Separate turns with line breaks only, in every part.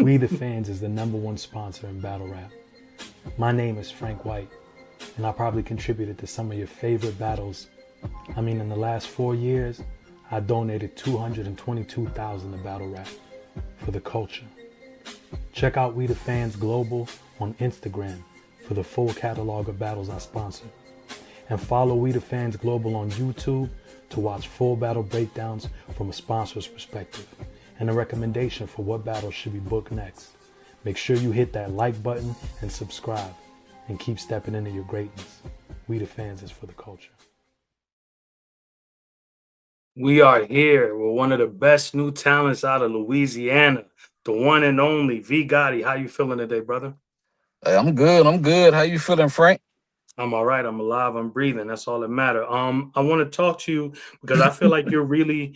We the Fans is the #1 sponsor in battle rap. My name is Frank White, and I probably contributed to some of your favorite battles. I mean, in the last 4 years, I donated $222,000 to battle rap for the culture. Check out We the Fans Global on Instagram for the full catalog of battles I sponsor. And follow We the Fans Global on YouTube to watch full battle breakdowns from a sponsor's perspective and a recommendation for what battles should be booked next. Make sure you hit that like button and subscribe and keep stepping into your greatness. We the Fans is for the culture.
We are here with one of the best new talents out of Louisiana, the one and only V Gotti. How you feeling today, brother?
Hey, I'm good. I'm good. How you feeling, Frank?
I'm all right. I'm alive. I'm breathing. That's all that matters. I want to talk to you because I feel like you're really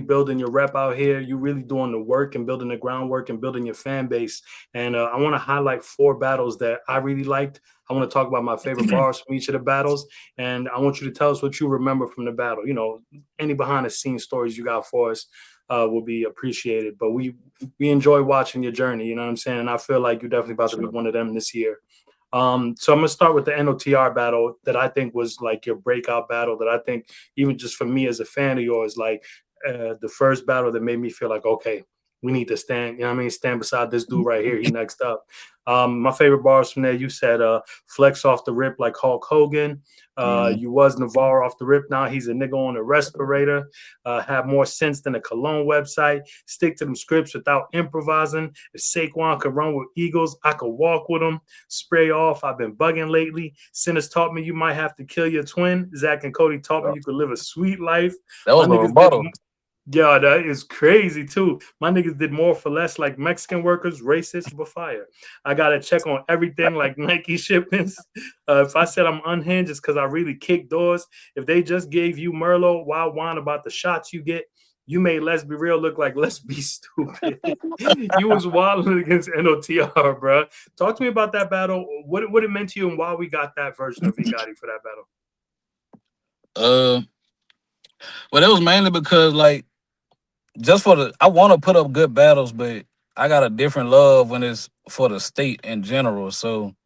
building your rep out here. You're really doing the work and building the groundwork and building your fan base. And I want to highlight 4 battles that I really liked. I want to talk about my favorite bars from each of the battles, and I want you to tell us what you remember from the battle. You know, any behind the scenes stories you got for us will be appreciated. But we enjoy watching your journey. You know what I'm saying? And I feel like you're definitely about to be one of them this year. So I'm gonna start with the NOTR battle that I think was like your breakout battle. That I think even just for me as a fan of yours, like the first battle that made me feel like, okay, we need to stand. You know what I mean? Stand beside this dude right here. He next up. My favorite bars from there. You said flex off the rip like Hulk Hogan. You was Navarro off the rip. Now he's a nigga on a respirator. Have more sense than a cologne website. Stick to them scripts without improvising. If Saquon could run with Eagles, I could walk with him. Spray off. I've been bugging lately. Sinners taught me you might have to kill your twin. Zach and Cody taught me you could live a sweet life.
That was
My
a
niggas
rebuttal.
yeah, that is crazy too. My niggas did more for less, like Mexican workers, racist, but fire. I gotta check on everything like Nike shipments. If I said I'm unhinged, it's because I really kick doors. If they just gave you Merlot, why whine about the shots you get? You made Let's Be Real look like Let's Be Stupid. You was wilding against NOTR, bro. Talk to me about that battle. What it meant to you and why we got that version of V Gotti for that battle.
Well, it was mainly because like just for I want to put up good battles, but I got a different love when it's for the state in general. So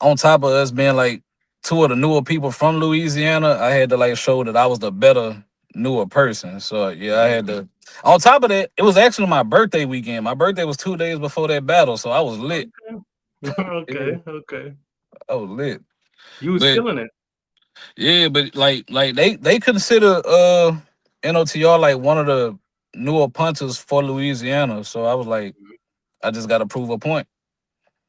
on top of us being like 2 of the newer people from Louisiana, I had to like show that I was the better newer person. So yeah, I had to. On top of that, it was actually my birthday weekend. My birthday was 2 days before that battle, so I was lit. Yeah,
Okay.
I was lit.
You was
But
killing it.
yeah, but like they consider NOTR like one of the newer punters for Louisiana. So I was like, I just got to prove a point.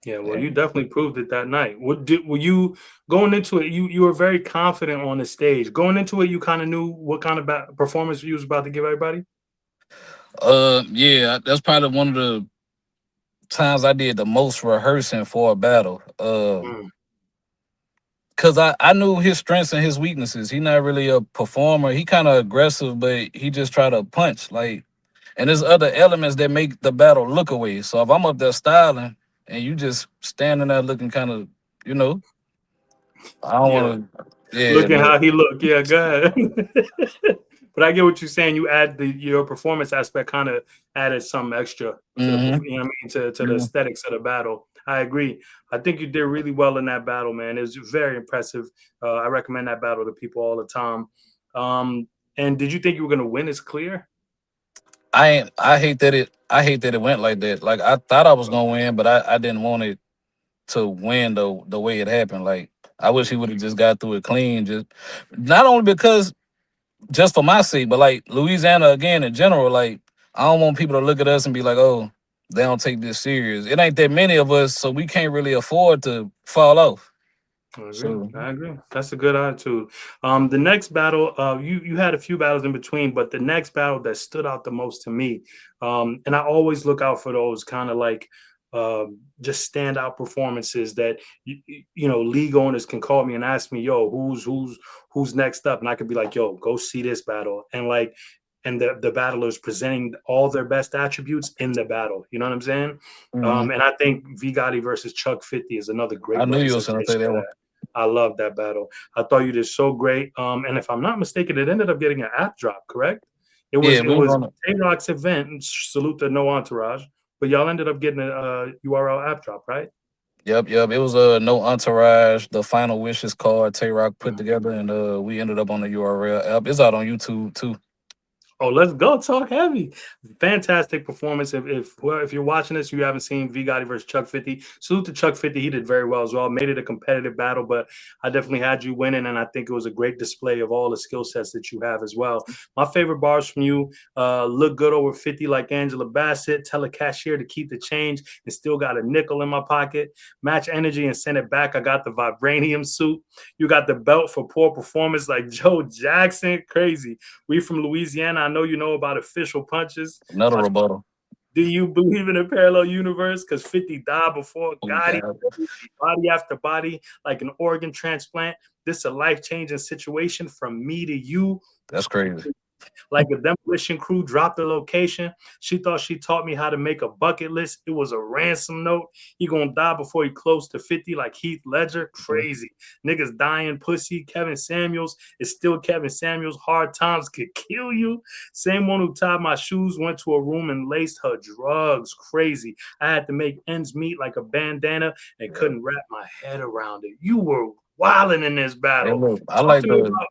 Yeah, well, you
And
definitely proved it that night. Were you going into it? You were very confident on the stage. Going into it, you kind of knew what kind of performance you was about to give everybody.
yeah, that's probably one of the times I did the most rehearsing for a battle.
Mm,
Cause I knew his strengths and his weaknesses. He not really a performer. He kind of aggressive, but he just try to punch. Like, and there's other elements that make the battle look away. So if I'm up there styling and you just standing there looking kind of, you know, I don't
yeah,
want to. Yeah,
looking
but
how he looked. Yeah, go ahead. But I get what you're saying. You add your performance aspect, kind of added some extra to the,
mm-hmm.
you know what I mean, to the
Yeah.
aesthetics of the battle. I agree. I think you did really well in that battle, man. It was very impressive. I recommend that battle to people all the time. And did you think you were gonna win? It's clear.
I hate that it went like that. Like I thought I was gonna win, but I didn't want it to win the way it happened. Like I wish he would have just got through it clean. Just not only because just for my sake, but like Louisiana again in general, like I don't want people to look at us and be like, oh, they don't take this serious. It ain't that many of us, so we can't really afford to fall off.
I agree.
So
I agree. That's a good attitude. The next battle, you had a few battles in between, but the next battle that stood out the most to me, and I always look out for those kind of like just standout performances that you know league owners can call me and ask me, yo, who's next up, and I could be like, yo, go see this battle, and like. And the battlers presenting all their best attributes in the battle. You know what I'm saying?
mhm.
And I think V Gotti versus Chuck 50 is another
I
great
knew you was gonna say
representation
that
of
one.
that. I love that battle. I thought you did so great. And if I'm not mistaken, it ended up getting an app drop, correct? It was
Yeah,
it
we was
was
on it.
Tay Rock's event. And salute to No Entourage, but y'all ended up getting a URL app drop, right?
Yep, yep. It was no entourage. The final wishes card Tay Rock put
Mhm.
together, and we ended up on the URL app. It's out on YouTube too.
Oh, let's go talk heavy. Fantastic performance. If you're watching this, you haven't seen V Gotti versus Chuck 50. Salute to Chuck 50. He did very well as well. Made it a competitive battle, but I definitely had you winning, and I think it was a great display of all the skill sets that you have as well. My favorite bars from you: look good over 50 like Angela Bassett. Tell a cashier to keep the change and still got a nickel in my pocket. Match energy and send it back. I got the vibranium suit. You got the belt for poor performance like Joe Jackson. Crazy. We from Louisiana. I know you know about official punches.
Another
My,
rebuttal.
do you believe in a parallel universe? Because 50 died before
Oh
Gotti,
God,
body after body, like an organ transplant. This is a life-changing situation from me to you.
that's crazy.
Like the demolition crew dropped the location. She thought she taught me how to make a bucket list. It was a ransom note. He gonna die before he close to 50 like Heath Ledger.
Mhm.
Crazy. Niggas dying pussy. Kevin Samuels is still Kevin Samuels. Hard times could kill you. Same one who tied my shoes, went to a room and laced her drugs. Crazy. I had to make ends meet like a bandana and
Yeah.
couldn't wrap my head around it. You were wilding in this
Hey,
battle.
look,
Talk to me about.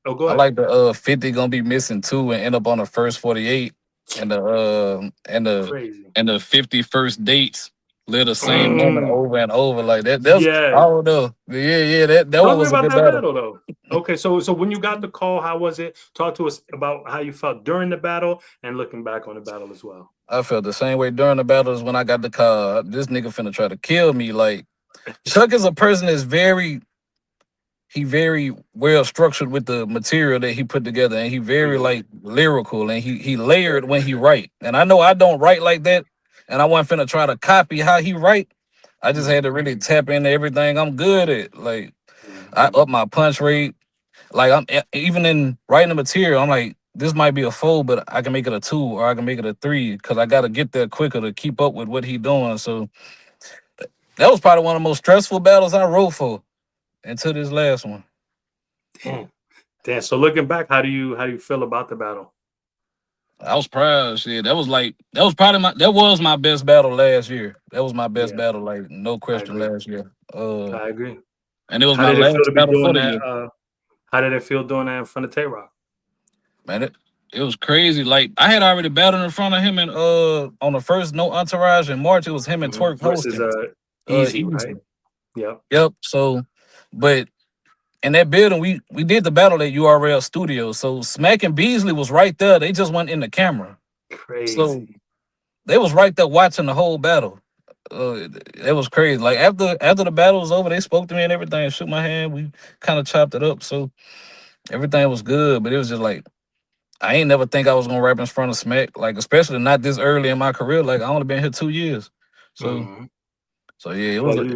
Oh, go
I
ahead.
like the 50 gonna be missing two and end up on the first 48, and
Crazy.
the 51st dates live the same moment
Mm.
over and over like that. That's I
Yeah.
don't know. Yeah, yeah. That
Talk
one
to me
was a
about
good
that
battle.
battle though. Okay, so when you got the call, how was it? Talk to us about how you felt during the battle and looking back on the battle as well.
I felt the same way during the battles when I got the car. This nigga finna try to kill me. Like Chuck is a person that's very well structured with the material that he put together, and he very
Mhm.
like lyrical, and he layered when he write. And I know I don't write like that, and I wasn't finna try to copy how he write. I just had to
Mhm.
really tap into everything I'm good at. Like I
Mhm.
up my punch rate. Like even in writing the material, I'm like, this might be a 4, but I can make it a 2 or I can make it a 3 because I got to get there quicker to keep up with what he doing. So that was probably one of the most stressful battles I wrote for until this last one.
Damn. Damn. So looking back, how do you feel about the battle?
I was proud. Shit, that was my best battle last year. That was my best
Yeah,
battle, like no
I
question
agree.
last year.
I agree.
And it was
How
my
did it feel
last
to be
battle for
doing
the
that?
year.
How did it feel doing that in front of Tay Rock?
Man, it was crazy. Like I had already battled in front of him and on the first No Entourage in March. It was him and Twerk
Versus
hosting.
Easy,
Easy.
right? Yep.
Yep. So, but in that building, we did the battle at URL Studios. So Smack and Beasley was right there. They just went in the camera. So
Crazy.
they was right there watching the whole battle. It was crazy. Like after the battle was over, they spoke to me and everything. Shook my hand. We kind of chopped it up. So everything was good. But it was just like I ain't never think I was gonna rap in front of Smack. Like especially not this early in my career. Like I only been here 2 years. So
Mhm.
so yeah, it was.
Well,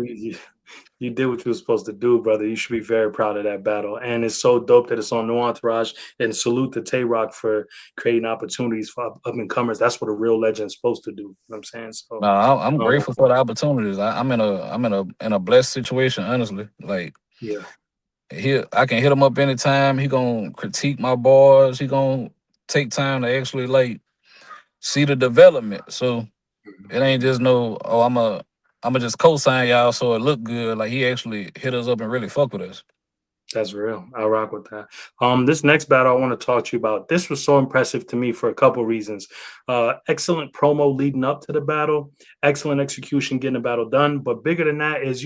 you did what you were supposed to do, brother. You should be very proud of that battle. And it's so dope that it's on No Entourage. And salute to Tay Rock for creating opportunities for up and comers. That's what a real legend's supposed to do. You know what I'm saying? So,
No, I'm
um,
grateful for the opportunities. I'm in a blessed situation, honestly. Like
yeah.
I can hit him up anytime. He gonna critique my bars. He gonna take time to actually like see the development. So it ain't just no, oh, I'm a just co-sign y'all so it look good. Like he actually hit us up and really fuck with us.
That's real. I rock with that. This next battle I want to talk to you about. This was so impressive to me for a couple reasons. Excellent promo leading up to the battle, excellent execution getting the battle done. But bigger than that is,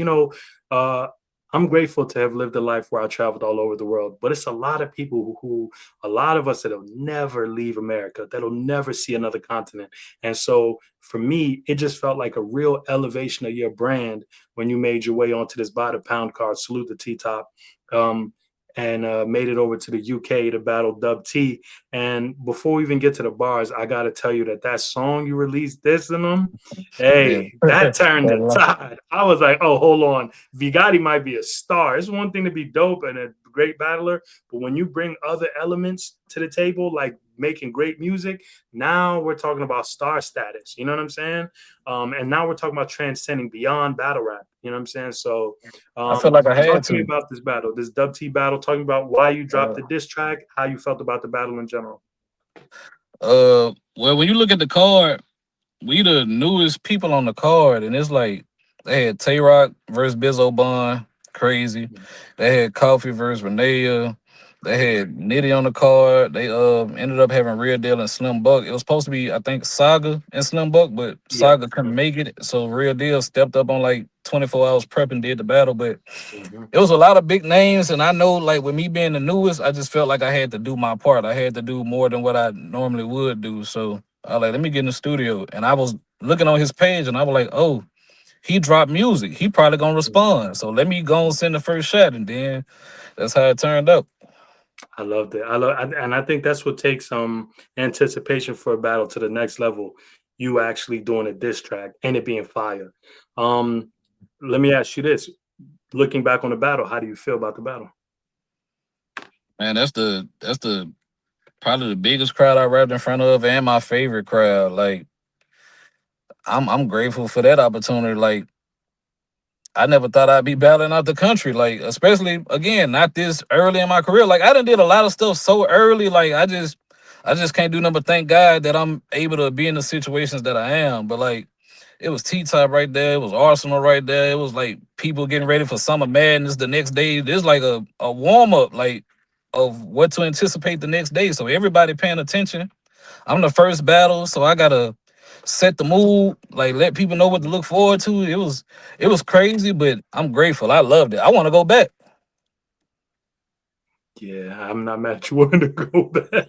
uh, I'm grateful to have lived a life where I traveled all over the world. But it's a lot of people a lot of us that'll never leave America, that'll never see another continent. And so for me, it just felt like a real elevation of your brand when you made your way onto this by the pound card. Salute the T Top, um, and made it over to the UK to battle Dub T. And before we even get to the bars, I got to tell you that song you released, dissing them,
Yeah.
hey, that turned the
Well,
tide. I was like, oh, hold on. Vigatti might be a star. It's one thing to be dope and a great battler, but when you bring other elements to the table, like making great music, now we're talking about star status. You know what I'm saying? And now we're talking about transcending beyond battle rap. You know what I'm saying? So,
I feel like I
talk
had
to me
to.
about this battle, this Dub T battle. Talking about why you dropped
Uh,
the diss track, how you felt about the battle in general.
well, when you look at the card, we the newest people on the card, and it's like they had Tay Rock versus Bizzo Bun, crazy. They had Coffee versus Renea. They had Nitty on the card. They ended up having Real Deal and Slim Buck. It was supposed to be, I think, Saga and Slim Buck, but
Yep.
Saga couldn't make it. So Real Deal stepped up on like 24 hours prep and did the battle. But
Mhm.
it was a lot of big names, and I know, like, with me being the newest, I just felt like I had to do my part. I had to do more than what I normally would do. So I was like, let me get in the studio, and I was looking on his page, and I was like, oh, he dropped music. He probably gonna respond. So let me go and send the first shot, and then that's how it turned out.
I loved it. And I think that's what takes anticipation for a battle to the next level. You actually doing a diss track and it being fire. Um, Let me ask you this: looking back on the battle, how do you feel about the battle?
Man, that's the probably the biggest crowd I rapped in front of, and my favorite crowd. Like, I'm grateful for that opportunity. Like, I never thought I'd be battling out the country, like, especially again, not this early in my career. Like, I done did a lot of stuff so early. Like, I just can't do nothing but thank God that I'm able to be in the situations that I am. But like, it was T Top right there, it was Arsenal right there. It was like people getting ready for Summer Madness the next day. There's like a warm up, like, of what to anticipate the next day. So everybody paying attention. I'm the first battle, so I gotta set the mood, like let people know what to look forward to. It was crazy, but I'm grateful. I loved it. I want to go back.
Yeah, I'm not mad at you wanting to go back.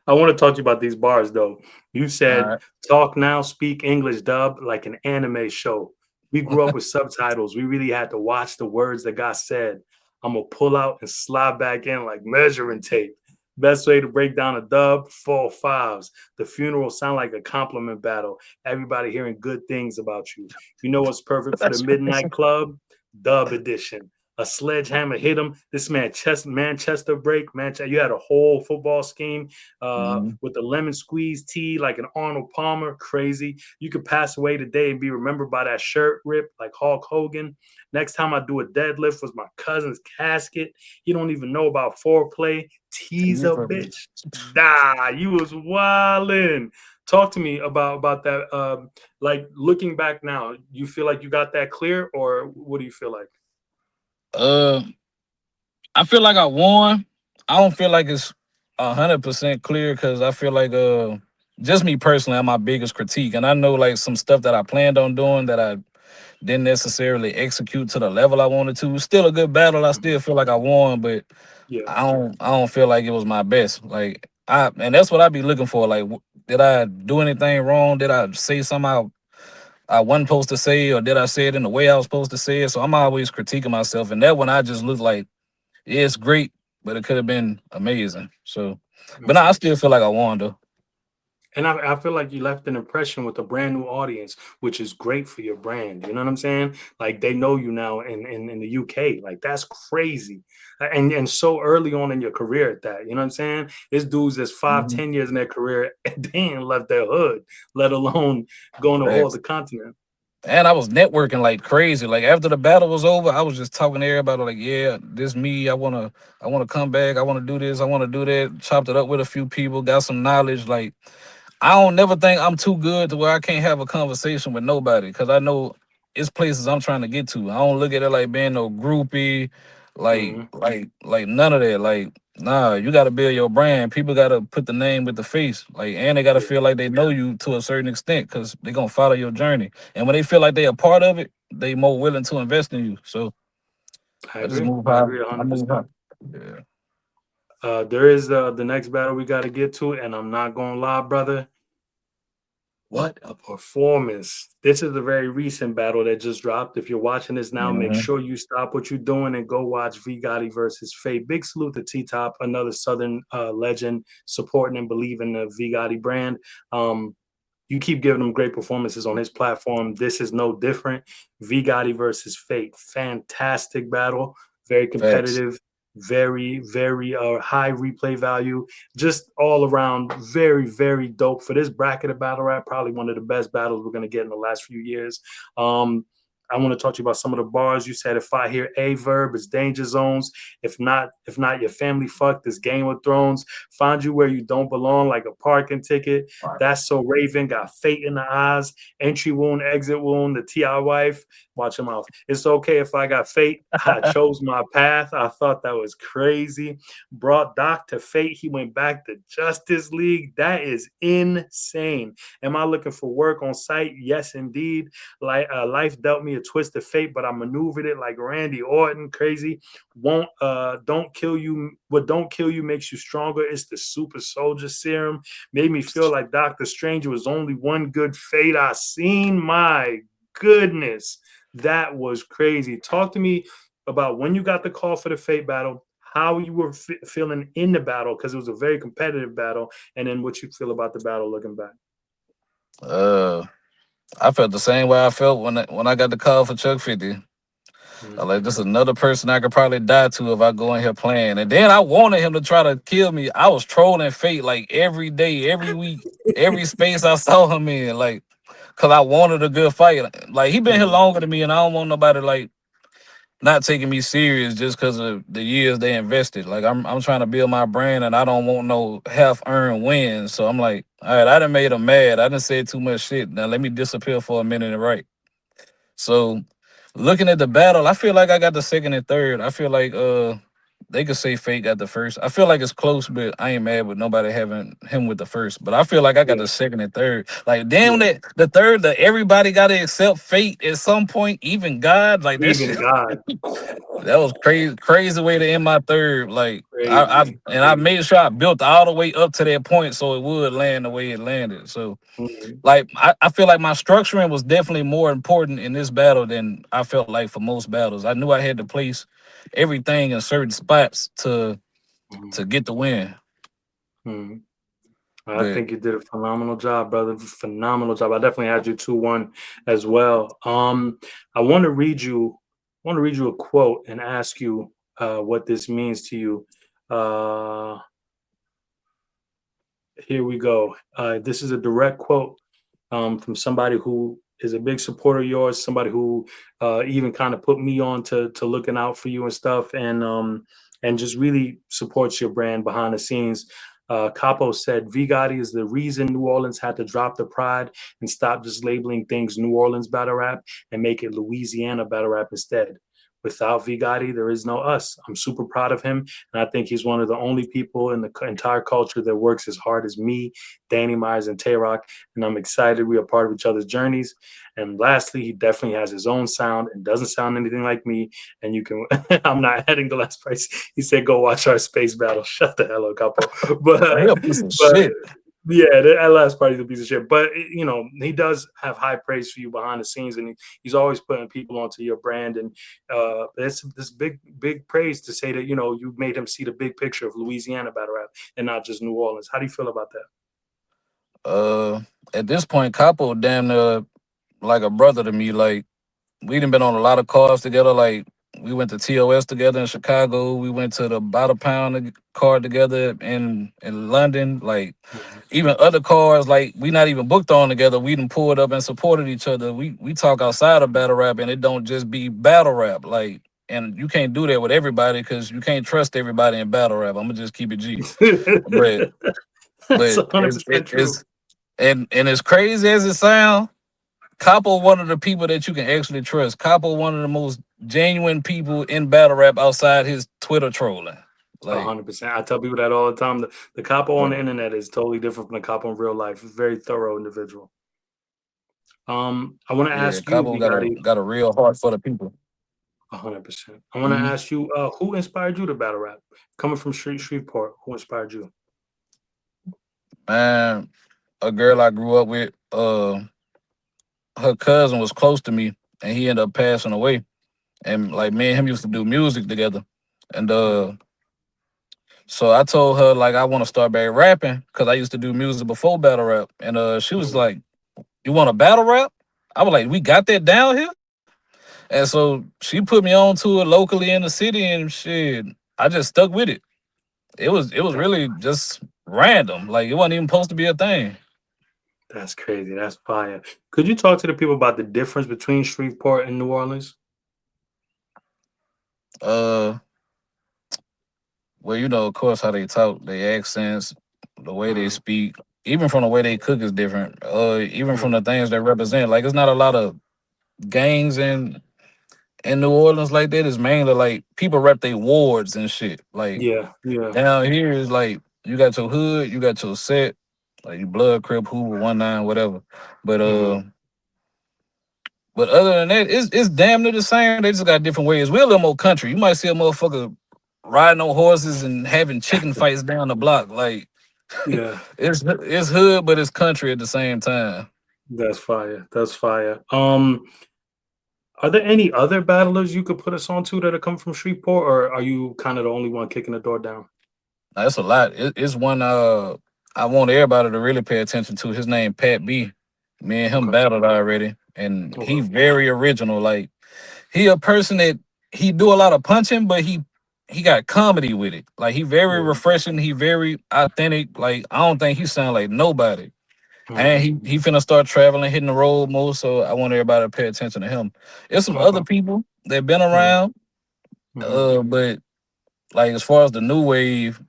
I want to talk to you about these bars though. You
All
said
right.
talk now, speak English dub like an anime show. We grew up with subtitles. We really had to watch the words that got said. I'm gonna pull out and slide back in like measuring tape. Best way to break down a dub, 4 5s. The funeral sound like a compliment battle. Everybody hearing good things about you. You know what's perfect for the
That's
midnight
crazy.
club? Dub edition. A sledgehammer hit him. This man Manchester break. You had a whole football scheme
Mhm.
with the lemon squeeze tea, like an Arnold Palmer. Crazy. You could pass away today and be remembered by that shirt rip, like Hulk Hogan. Next time I do a deadlift was my cousin's casket. He don't even know about foreplay. Tease a bitch. Nah, you was wildin'. Talk to me about that. Like looking back now, you feel like you got that clear, or what do you feel like?
Uh, I feel like I won. I don't feel like it's 100% clear because I feel like just me personally, I'm my biggest critique, and I know like some stuff that I planned on doing that I didn't necessarily execute to the level I wanted to. It's still a good battle. I
Mhm.
still feel like I won, but
Yeah.
I don't feel like it was my best. Like, and that's what I be looking for. Like, did I do anything wrong? Did I say something I wasn't supposed to say, or did I say it in the way I was supposed to say it? So I'm always critiquing myself, and that one I just look like, yeah, it's great, but it could have been amazing. So, but no, I
Mhm.
still feel like I won though.
And I feel like you left an impression with a brand new audience, which is great for your brand. You know what I'm saying? Like they know you now in the UK. Like that's crazy. And so early on in your career at that. You know what I'm saying? It's dudes that's five,
Mhm.
10 years in their career and they ain't left their hood, let alone going to whole
Facts.
the continent.
And I was networking like crazy. Like after the battle was over, I was just talking to everybody like, yeah, this me. I wanna come back. I wanna do this. I wanna do that. Chopped it up with a few people, got some knowledge. Like, I don't never think I'm too good to where I can't have a conversation with nobody because I know it's places I'm trying to get to. I don't look at it like being no groupie, like
Mhm.
like none of that. Like, nah, you got to build your brand. People got to put the name with the face, like, and they got to
Yeah,
feel like they know you to a certain extent because they're gonna follow your journey. And when they feel like they a part of it, they more willing to invest in you. So
I
I just
agree.
move
I
high.
agree
I move high.
100%.
Yeah.
There is the next battle we got to get to, and I'm not gonna lie, brother. What a performance. This is a very recent battle that just dropped. If you're watching this now, make
Mhm.
sure you stop what you're doing and go watch V Gotti versus Fate. Big salute to T Top, another Southern legend, supporting and believing the V Gotti brand. Um, you keep giving him great performances on his platform. This is no different. V Gotti versus Fate. Fantastic battle. Very
Facts.
competitive. Very high replay value. Just all around very dope for this bracket of battle rap. Probably one of the best battles we're gonna get in the last few years. Um, I want to talk to you about some of the bars. You said if I hear a verb, it's danger zones. If not, your family fucked. This Game of Thrones. Find you where you don't belong, like a parking ticket. That's so Raven. Got fate in the eyes. Entry wound, exit wound. The Ti wife. Watch your mouth. It's okay if I got fate. I chose my path. I thought that was crazy. Brought Doc to fate. He went back to Justice League. That is insane. Am I looking for work on site? Yes, indeed. Like life dealt me a twist of fate, but I maneuvered it like Randy Orton. Crazy. Won't don't kill you. What don't kill you makes you stronger. It's the super soldier serum. Made me feel like Doctor Strange was only one good fate I seen. My goodness, that was crazy. Talk to me about when you got the call for the fate battle, how you were feeling in the battle, because it was a very competitive battle, and then what you feel about the battle looking back.
Uh, I felt the same way I felt when I got the call for Chuck 50. I
Mhm.
like this is another person I could probably die to if I go in here playing. And then I wanted him to try to kill me. I was trolling fate like every day, every week, every space I saw him in, like, cause I wanted a good fight. Like he been here
Mhm.
longer than me, and I don't want nobody like not taking me serious just because of the years they invested. Like I'm trying to build my brand, and I don't want no half earned wins. So I'm like, all right, I done made him mad. I done said too much shit. Now let me disappear for a minute and write. So looking at the battle, I feel like I got the second and third. I feel like they could say fake got the first. I feel like it's close, but I ain't mad with nobody having him with the first. But I feel like I got
Yeah,
the second and third. Like damn
yeah.
that the third, that everybody gotta accept fate at some point, even God. Like that
Even
shit.
God.
That was crazy, crazy way to end my third. Like
Crazy,
I
crazy.
made sure I built all the way up to that point so it would land the way it landed. So
Mhm.
like I feel like my structuring was definitely more important in this battle than I felt like for most battles. I knew I had to place everything in certain spots
Mhm.
to get the win.
Mhm. I
But
think you did a phenomenal job, brother. Phenomenal job. I definitely had you 2-1 as well. I want to read you a quote and ask you what this means to you. Uh, Here we go. This is a direct quote from somebody who is a big supporter of yours, somebody who even kind of put me on to looking out for you and stuff, and just really supports your brand behind the scenes. Capo said, "V Gotti is the reason New Orleans had to drop the pride and stop just labeling things New Orleans battle rap and make it Louisiana battle rap instead. Without V Gotti, there is no us. I'm super proud of him, and I think he's one of the only people in the entire culture that works as hard as me, Danny Myers, and Tay Rock, and I'm excited we are part of each other's journeys. And lastly, he definitely has his own sound and doesn't sound anything like me. And you can, I'm not adding the last price. He said, go watch our space battle. Shut the hell up, Capo.
he a piece of
But
shit.
yeah, that last part is a piece of shit. But he does have high praise for you behind the scenes, and he's always putting people onto your brand. And it's this big praise to say that you made him see the big picture of Louisiana battle rap and not just New Orleans. How do you feel about that?
Uh at this point, Capo damn near like a brother to me. Like we done been on a lot of cars together. Like we went to TOS together in Chicago. We went to the Bottle Pound car together in London. Like
Mhm.
even other cars, like we not even booked on together. We done pulled up and supported each other. We talk outside of battle rap, and it don't just be battle rap. Like, and you can't do that with everybody because you can't trust everybody in battle rap. I'm gonna just keep it G. But
That's
but
100% true.
it's and as crazy as it sounds, Capo one of the people that you can actually trust. Capo one of the most genuine people in battle rap outside his Twitter trolling. Like,
100%. I tell people that all the time. The capo on
but
the internet is totally different from the capo in real life. Very thorough individual. I want to
yeah,
ask you,
Capo
Vigati,
got a real heart for the people.
100%. I want to
Mhm.
ask you, who inspired you to battle rap? Coming from Shreveport, who inspired you?
Man, a girl I grew up with, her cousin was close to me, and he ended up passing away. And like me and him used to do music together, and
Mhm.
so I told her like I want to start back rapping because I used to do music before battle rap, and she was
Mhm.
like, "You want to battle rap?" I was like, "We got that down here," and so she put me on to it locally in the city, and shit, I just stuck with it. It was really just random, like it wasn't even supposed to be a thing.
That's crazy. That's fire. Could you talk to the people about the difference between Shreveport and New Orleans?
Uh, well, of course, how they talk, their accents, the way they
Uh,
speak, even from the way they cook is different. Even from
mm,
the things they represent. Like, it's not a lot of gangs in New Orleans like that. It's mainly like people rep their wards and shit. Like
yeah, yeah.
down here is like you got your hood, you got your set, like your blood, crib, Hoover, 1-9, whatever. But
Hmm.
uh, but other than that, it's damn near the same. They just got different ways. We're a little more country. You might see a motherfucker riding on horses and having chicken fights down the block. Like
Yeah,
it's hood, but it's country at the same time.
that's fire. That's fire. Are there any other battlers you could put us on to that are come from Shreveport, or are you kind of the only one kicking the door down?
That's a lot. It's one I want everybody to really pay attention to. His name Pat B. Me and him
Okay.
battled already, and he
Okay.
very original. Like he a person that he do a lot of punching, but he got comedy with it. Like he very
Yeah.
refreshing. He very authentic. Like I don't think he sound like nobody. And
Hmm.
he finna start traveling, hitting the road more. So I want everybody to pay attention to him. There's some other
Okay.
people that been
Hmm.
around,
Hmm.
but like as far as the new wave,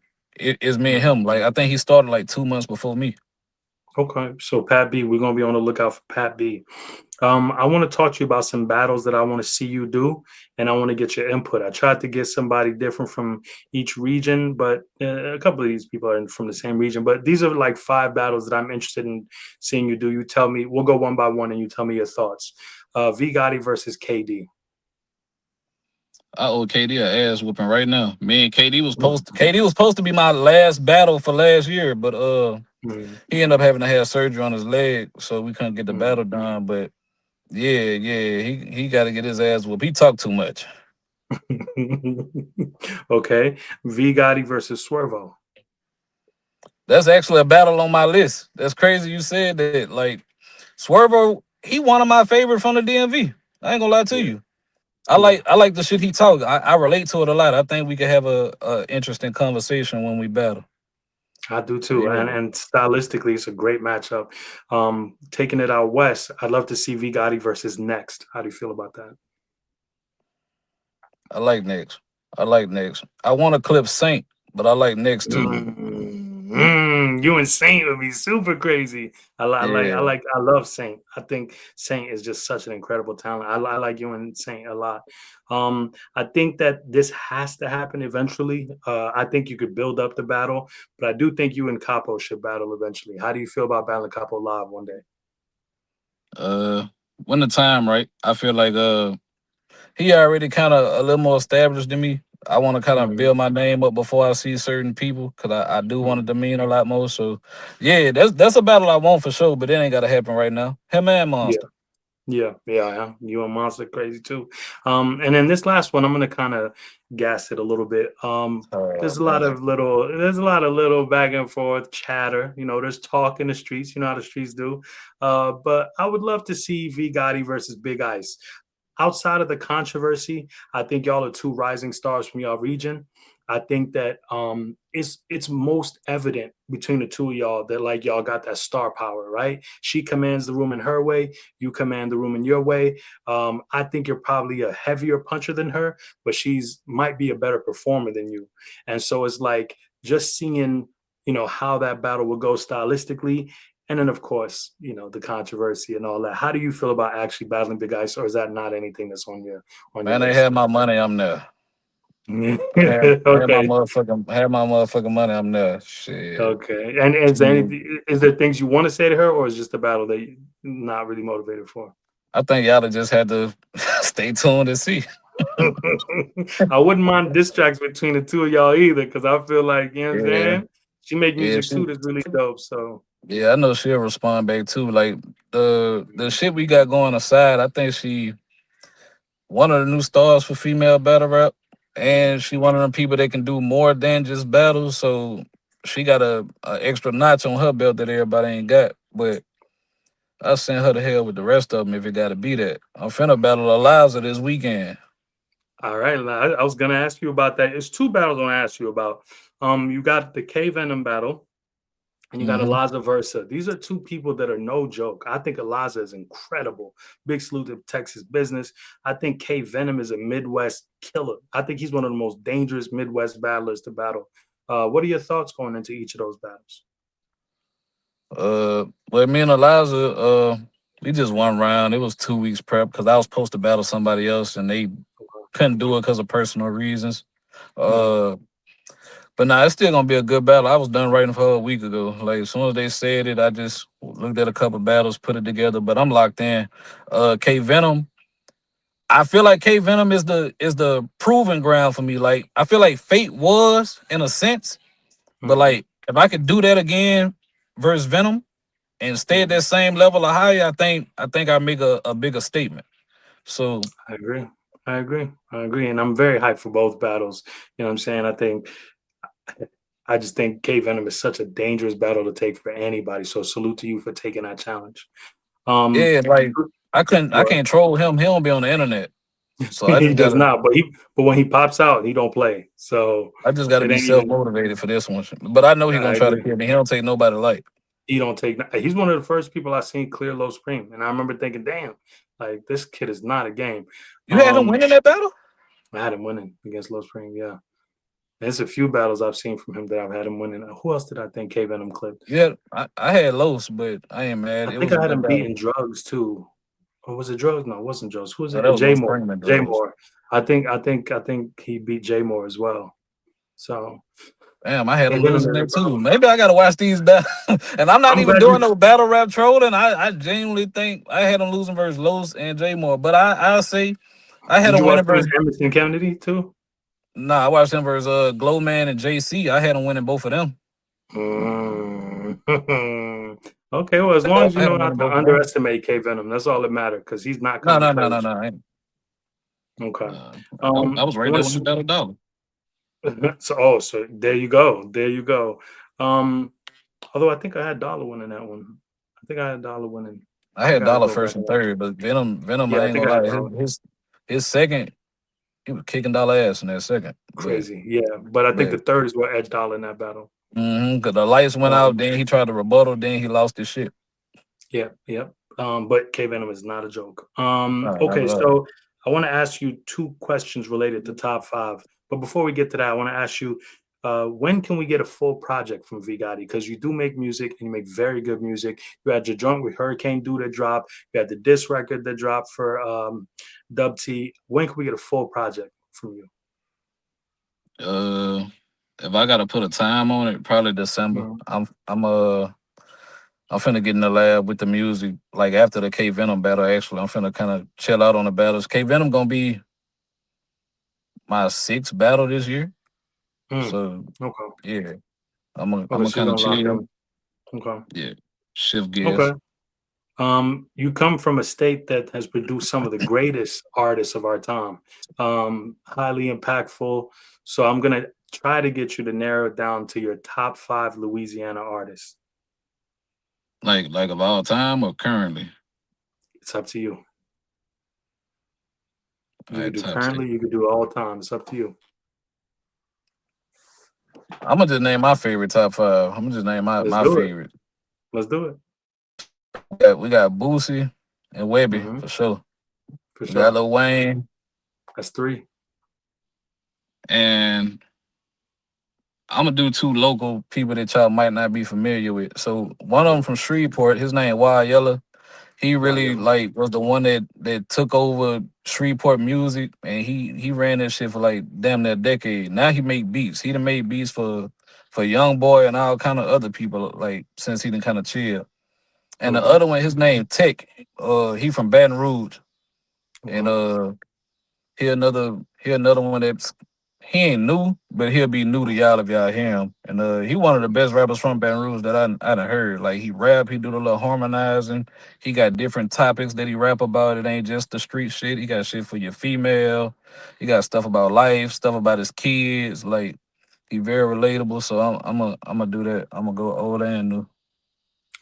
it's me and
Hmm.
him. Like I think he started like 2 months before me.
Okay. So Pat B, we're gonna be on the lookout for Pat B. I want to talk to you about some battles that I want to see you do, and I want to get your input. I tried to get somebody different from each region, but a couple of these people are from the same region. But these are like five battles that I'm interested in seeing you do. You tell me, we'll go one by one, and you tell me your thoughts. V Gotti versus KD.
I owe KD a ass whooping right now. Me and KD was supposed to be my last battle for last year, but
Mm,
he ended up having to have surgery on his leg, so we couldn't get the
mm.
battle done. But yeah, he got to get his ass whooped. He talked too much.
Okay, V Gotti versus Swervo.
That's actually a battle on my list. That's crazy you said that. Like Swervo, he one of my favorite from the DMV. I ain't gonna lie to
Yeah,
you. I
yeah.
like I like the shit he talk. I relate to it a lot. I think we could have a interesting conversation when we battle.
I do
So
too,
yeah,
and stylistically, it's a great matchup. Taking it out west, I'd love to see V Gotti versus Next. How do you feel about that?
I like Knicks. I like Knicks. I want to clip Saint, but I like Knicks too.
You and Saint would be super crazy.
Yeah.
I love Saint. I think Saint is just such an incredible talent. I like you and Saint a lot. I think that this has to happen eventually. I think you could build up the battle, but I do think you and Capo should battle eventually. How do you feel about battling Capo live one day?
Uh, when the time right, I feel like he already kind of a little more established than me. I want to kind of
Mhm,
build my name up before I see certain people because I do want to
mhm.
demean a lot more. So yeah, that's a battle I want for sure, but it ain't got to happen right now. Him and
Yeah.
Monster.
Yeah. You and Monster crazy too. And then this last one, I'm gonna kind of gas it a little bit.
Oh man,
There's a lot of little back and forth chatter. There's talk in the streets. You know how the streets do. But I would love to see V Gotti versus Big Ice. Outside of the controversy, I think y'all are two rising stars from your region. I think that it's most evident between the two of y'all that like y'all got that star power, right? She commands the room in her way, you command the room in your way. I think you're probably a heavier puncher than her, but she's might be a better performer than you. And so it's like just seeing, how that battle will go stylistically. And then, of course, the controversy and all that. How do you feel about actually battling Big Ice, or is that not anything that's on your
man, they
list?
had my money. I'm there.
Okay,
Had my motherfucking money. I'm there. Shit.
okay. And is there things you want to say to her, or is just a battle that you're not really motivated for?
I think y'all just had to stay tuned and see.
I wouldn't mind diss tracks between the two of y'all either, because I feel like, you know what I'm
Yeah,
saying? She make
yeah,
music too that's really dope. So
yeah. I know she'll respond back too. Like the shit we got going aside, I think she one of the new stars for female battle rap, and she one of them people that can do more than just battles. So she got a extra notch on her belt that everybody ain't got. But I send her to hell with the rest of them if it got to be that. I'm finna battle Eliza this weekend.
all right, now, I was gonna ask you about that. It's two battles I want to ask you about. You got the K Venom battle, and you got
Hmm.
Eliza Versa. These are two people that are no joke. I think Eliza is incredible. Big salute to Texas business. I think K Venom is a Midwest killer. I think he's one of the most dangerous Midwest battlers to battle. What are your thoughts going into each of those battles?
Well, me and Eliza, we just one round. It was 2 weeks prep because I was supposed to battle somebody else and they couldn't do it because of personal reasons.
Mm-hmm.
Uh, but nah, it's still gonna be a good battle. I was done writing for her a week ago. Like as soon as they said it, I just looked at a couple battles, put it together. But I'm locked in. K Venom. I feel like K Venom is the proving ground for me. Like I feel like Fate was in a sense, but
Mm-hmm.
like if I could do that again versus Venom and stay at
Mm-hmm.
that same level of high, I think I make a bigger statement. So
I agree. I agree. I agree. And I'm very hyped for both battles. You know what I'm saying? I just think K Venom is such a dangerous battle to take for anybody. So salute to you for taking that challenge. Um,
yeah, like I
go
can't troll him. He don't be on the internet. So
ahead. He does not, but when he pops out, he don't play. So
I just gotta
it
be
ain't even.
self-motivated for this one. But I know he
I
gonna try to
agree.
kill me. He don't take nobody light.
He don't take. He's one of the first people I seen clear low scream, and I remember thinking, "Damn, like this kid is not a game."
You had him
Um,
winning that battle?
I had him winning against Low Spring. Yeah, there's a few battles I've seen from him that I've had him winning. Who else did I think K Venom clipped?
Yeah, I had Los, but I ain't mad.
I
It
think
was a
I had
good
him
battle.
beating Drugs too. Or was it Drugs? No, it wasn't Drugs. Who was
No,
it?
that was
J
Low
Moore.
Spring and
J
Drugs.
Moore. I think he beat J Moore as well. So
Damn, I had
K
him
Venom
losing
is a
that too.
problem.
Maybe I gotta watch these battles. And I'm not
I'm
even
glad
doing
you.
no battle rap trolling. I genuinely think I had him losing versus Los and J Moore. But I'll say I had
Did
him
you watch
winning
him with
versus
Emerson Kennedy too?
nah, I watched him versus Glowman and JC. I had him winning both of them.
Mm. Okay, well, as long as you
I had
know
him
not
winning
to
both of them.
underestimate K Venom, that's all that matters because he's not
No,
coming
no, no, no,
close.
no.
Okay.
I was
I
right
want
there when he
to.
battled Dollar.
So there you go. There you go. Um, although I think I had Dollar winning that one. I think I had Dollar winning.
I
I
had
gotta
Dollar
go back
first
and
and
watch.
third, but Venom,
Yeah,
I
I
ain't
think I
gonna
had
lie.
Dollar.
His second, he was kicking Dollar ass in that second. But
Crazy. Yeah, but I think
but
the third is what edged Dollar in that battle.
cause the lights went out,
Um,
then he tried to rebuttal, then he lost his shit.
yeah, yeah. But K Venom is not a joke.
Not
Okay,
at all.
so I want to ask you two questions related to top five. But before we get to that, I want to ask you, when can we get a full project from V Gotti? Because you do make music and you make very good music. You had your joint with Hurricane Do that dropped. You had the disc record that dropped for Dub T. When can we get a full project from you?
Uh, if I gotta put a time on it, probably December.
Mhm.
I'm finna get in the lab with the music. Like after the K Venom battle, actually, I'm finna kind of chill out on the battles. K Venom gonna be my sixth battle this year,
Mm.
so
Okay.
yeah, I'm gonna
So you're
kind of
gonna lock
chill.
in. Okay.
Yeah, shift
Okay.
gears.
You come from a state that has produced some of the greatest artists of our time, highly impactful. So I'm gonna try to get you to narrow it down to your top five Louisiana artists.
Like of all time or currently.
It's up to you.
All
You could
right,
do
top six.
currently, you could do all time. It's up to you.
I'm gonna just name my favorite top five. I'm gonna just name
Let's
my
do it.
favorite.
Let's do it.
We got Boosie and Webby
Hmm.
for sure.
For
We got
sure.
Lil Wayne
That's three.
and I'm gonna do two local people that y'all might not be familiar with. So one of them
Mhm.
from Shreveport, his name Wild Yella. He
Wow,
really
yellow.
like was the one that took over Shreveport music, and he ran that shit for like damn near a decade. Now he make beats. He done made beats for Young Boy and all kind of other people like since he done kind of chill. And the
Hmm.
other one, his name Tech. He from Baton Rouge, and
Hmm.
he another one that's he ain't new, but he'll be new to y'all if y'all hear him. And he one of the best rappers from Baton Rouge that I done heard. Like he rap, he do the little harmonizing. He got different topics that he rap about. It ain't just the street shit. He got shit for your female. He got stuff about life, stuff about his kids. Like he very relatable. So I'm gonna do that. I'm gonna go old and new.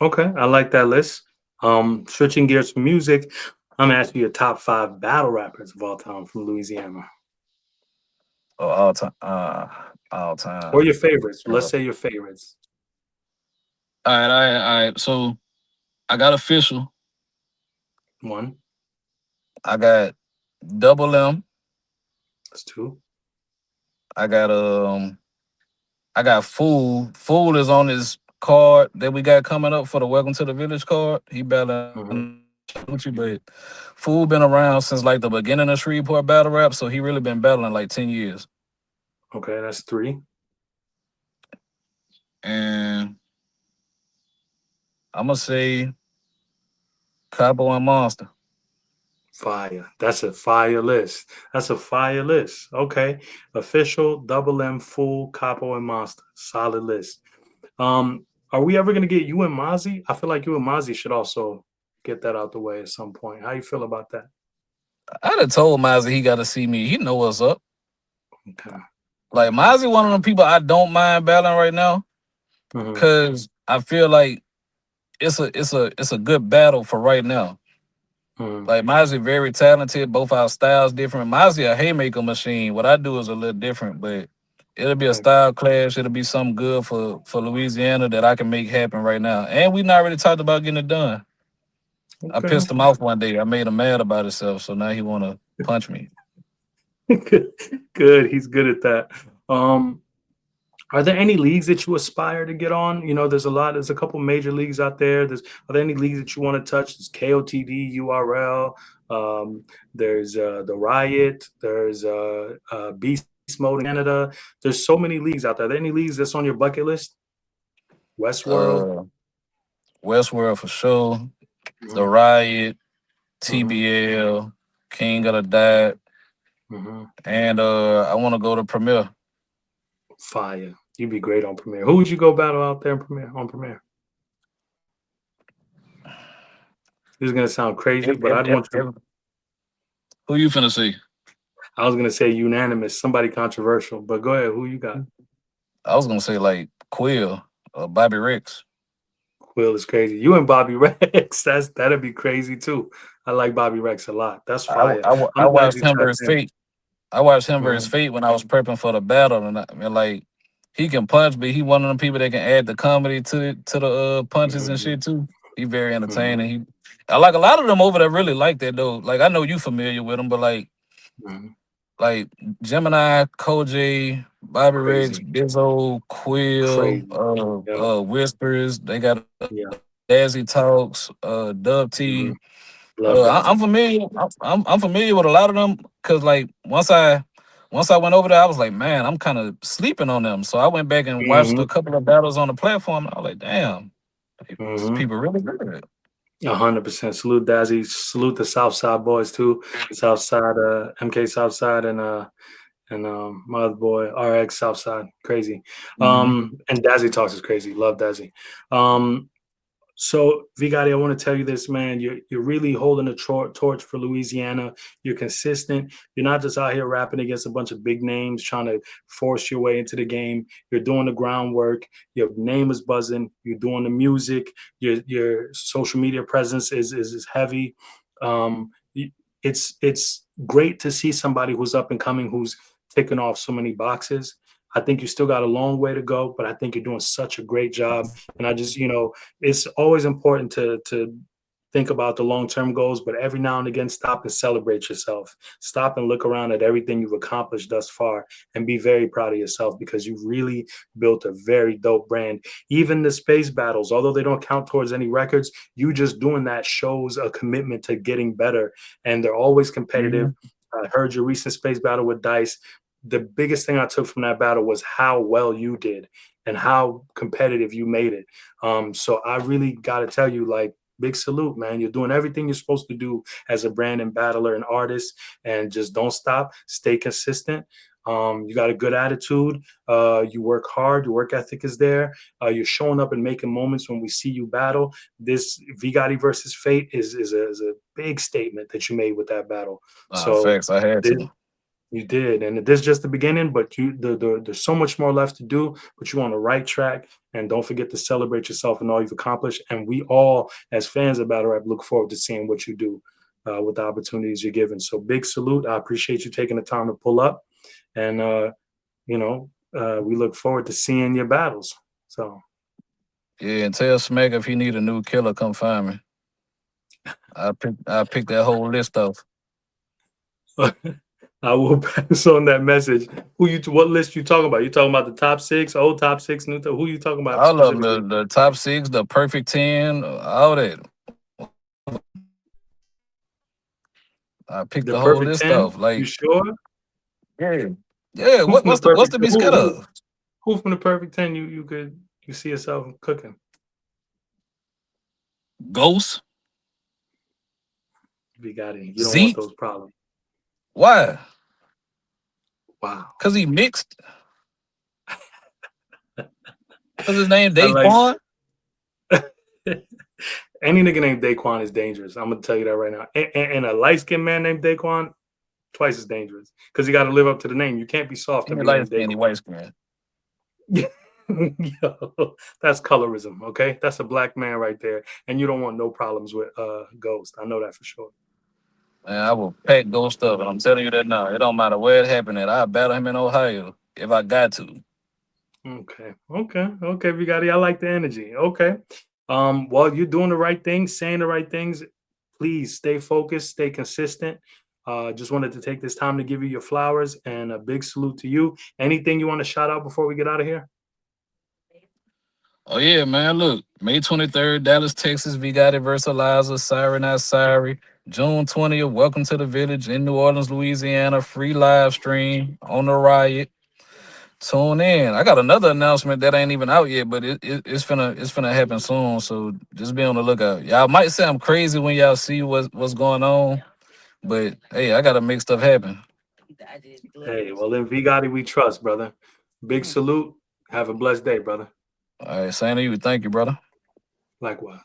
Okay, I like that list. Switching gears from music, I'm gonna ask you your top five battle rappers of all time from Louisiana,
Oh, all time, all
or
time.
your favorites. Let's
Uh,
say your favorites.
All right. So I got official.
One.
I got double M.
That's two.
I got I got Fool. Fool is on his card that we got coming up for the Welcome to the Village card. He
Mm-hmm.
battling with you, but Fool been around since like the beginning of Shreveport battle rap, so he really been battling like 10 years.
Okay, that's three.
And I'm gonna say Capo and Monster.
Fire. That's a fire list. That's a fire list. Okay. Official, Double M, Fool, Capo, and Monster. Solid list. Are we ever gonna get you and Mozzie? I feel like you and Mozzie should also get that out the way at some point. How you feel about that?
I done told Mozzie he gotta see me. He know what's up.
Okay.
Like Mozzie, one of them people I don't mind battling right now,
Mm-hmm.
cause I feel like it's a good battle for right now.
Mm-hmm.
Like Mozzie very talented, both our styles different. Mozzie a haymaker machine. What I do is a little different, but it'll be a
Okay.
style clash. It'll be something good for Louisiana that I can make happen right now. And we not really talked about getting it done. I
Okay.
pissed him off one day. I made him mad about himself, so now he wanna punch me.
Good. Good. He's good at that. Um, Are there any leagues that you aspire to get on? You know, there's a couple major leagues out there. Are there any leagues that you want to touch? There's KOTD, URL, there's the Riot, there's Beast Mode in Canada. There's so many leagues out there. Are there any leagues that's on your bucket list? Westworld.
Uh Westworld for sure. The
Hmm.
Riot,
Hmm.
TBL, King of the Dot,
Hmm.
and I want to go to Premiere.
Fire. You'd be great on Premiere. Who would you go battle out there in Premiere on Premiere? This is gonna sound crazy,
If,
but
if,
I'd
if,
want you.
if, who you finna see?
I was gonna say unanimous, somebody controversial, but go ahead. Who you got?
I was gonna say like Quill or Bobby Rex.
Will is crazy. You and Bobby Rex, that'd be crazy too. I like Bobby Rex a lot. That's fire.
I
I'm glad
watched
you
him
tapped
versus
in.
Fate. I watched him versus
Mhm,
Fate when I was prepping for the battle, and like he can punch, but he one of them people that can add the comedy to the punches and
mhm,
shit too. He very
mhm,
entertaining. I like a lot of them over there really like that though. Like I know you familiar with him, but
mhm.
like Gemini, Koj, Bobby Rex,
Crazy,
Bizzo, Quill,
crazy. Yeah,
Whispers. They got
yeah.
Dazzy Talks, Dub
Mhm.
T.
Love
I'm
Dazzy.
familiar. I'm familiar with a lot of them because like once I went over there, I was like, man, I'm kind of sleeping on them. So I went back and watched
Hmm.
a couple of battles on the platform. I was like, damn, these
Hmm.
people really good.
100%. Salute Dazzy. Salute the Southside boys too. Southside, MK Southside, and my other boy RX Southside. Crazy.
Mhm.
And Dazzy talks is crazy. Love Dazzy. Um, So, Vigati, I want to tell you this, man. You're really holding a torch for Louisiana. You're consistent. You're not just out here rapping against a bunch of big names trying to force your way into the game. You're doing the groundwork. Your name is buzzing. You're doing the music. Your social media presence is heavy. Um, it's great to see somebody who's up and coming, who's ticking off so many boxes. I think you still got a long way to go, but I think you're doing such a great job. And I just, it's always important to think about the long-term goals, but every now and again stop and celebrate yourself. Stop and look around at everything you've accomplished thus far and be very proud of yourself because you've really built a very dope brand. Even the space battles, although they don't count towards any records, you just doing that shows a commitment to getting better, and they're always competitive.
Mhm.
I heard your recent space battle with Dice. The biggest thing I took from that battle was how well you did and how competitive you made it. So I really got to tell you, like, big salute, man. You're doing everything you're supposed to do as a brand and battler and artist, and just don't stop. Stay consistent. You got a good attitude. You work hard. Your work ethic is there. You're showing up and making moments when we see you battle. This Vigati versus Fate is a big statement that you made with that battle. So
Facts. I had
this,
to.
you did, and this is just the beginning. But there's so much more left to do. But you're on the right track, and don't forget to celebrate yourself and all you've accomplished. And we all, as fans of battle rap, look forward to seeing what you do with the opportunities you're given. So big salute. I appreciate you taking the time to pull up, and we look forward to seeing your battles. So
Yeah, and tell Smack if he need a new killer, come find me. I pick that whole list off.
I will pass on that message. What list you talking about? You talking about the top 6, old top 6, new who you talking about
All of them,
specifically?
the top 6, the perfect 10, all that. I picked
The
the whole
perfect
list
10?
off.
You
Like,
sure?
yeah, yeah.
Who from the
What's
perfect
to be scared
who
of?
who from the perfect 10 you see yourself cooking?
Ghost,
If you got it, you don't want
Zeke.
those problems.
Why?
Wow.
Cause he mixed. Cause his name
I like
Daquan.
any nigga named Daquan is dangerous. I'm gonna tell you that right now. And a light skinned man named Daquan, twice as dangerous. Because you got to live up to the name. You can't be soft
He
and be
light
named
skin, he
Daquan.
white skin.
Yo, that's colorism, okay? That's a black man right there. And you don't want no problems with Ghost. I know that for sure.
Man, I will pack Ghost up, and I'm telling you that now. It don't matter where it happened at. I'll battle him in Ohio if I got to.
Okay. Vigati. I like the energy. Okay. Well, you're doing the right things, saying the right things. Please stay focused, stay consistent. Just wanted to take this time to give you your flowers and a big salute to you. Anything you want to shout out before we get out of here?
Oh yeah, man. Look, May 23rd, Dallas, Texas, we got it versus Eliza, Sorry Not Sorry. June 20th, Welcome to the Village in New Orleans, Louisiana. Free live stream on the Riot. Tune in. I got another announcement that ain't even out yet, but it's finna happen soon. So just be on the lookout. Y'all might say I'm crazy when y'all see what's going on, but hey, I gotta make stuff happen.
Hey, well, in Vigati, we trust, brother. Big salute. Have a blessed day, brother.
All right, same to you. Thank you, brother.
Likewise.